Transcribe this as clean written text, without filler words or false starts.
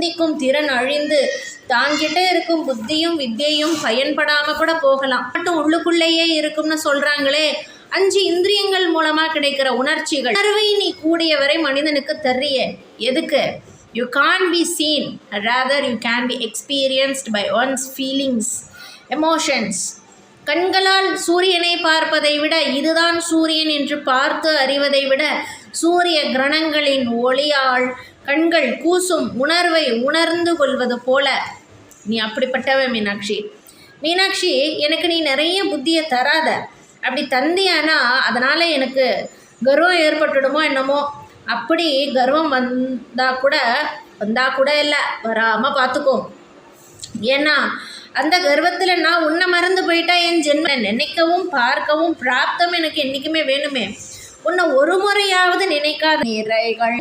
சிந்திக்கும் திறன் அழிந்து தாங்கிட்ட இருக்கும் புத்தியும் வித்தியையும் பயன்படாம கூட போகலாம். மட்டும் உள்ளுக்குள்ளேயே இருக்கும்னு சொல்றாங்களே, 5 இந்திரியங்கள் மூலமா கிடைக்கிற உணர்ச்சிகள் உணர்வை நீ கூடிய வரை மனிதனுக்கு தர்றிய எதுக்கு? You can't be seen, rather you can be experienced by one's feelings, emotions. கண்களால் சூரியனை பார்ப்பதை விட, இதுதான் சூரியன் என்று பார்த்து அறிவதை விட, சூரிய கிரணங்களின் ஒளியால் கண்கள் கூசும் உணர்வை உணர்ந்து கொள்வது போல நீ அப்படிப்பட்டவ மீனாட்சி. மீனாட்சி, எனக்கு நீ நிறைய புத்தியை தராத. அப்படி தந்தியானா அதனால் எனக்கு கர்வம் ஏற்பட்டுடுமோ என்னமோ. அப்படி கர்வம் வந்தால் கூட இல்லை, வராமல் பார்த்துக்கோ. ஏன்னா அந்த கர்வத்தில் நான் உன்னை மறந்து போயிட்டா என் ஜென்ம நினைக்கவும் பார்க்கவும் பிராப்தம் எனக்கு என்றைக்குமே வேணுமே. உன்னை ஒரு முறையாவது நினைக்காத நிறைகள்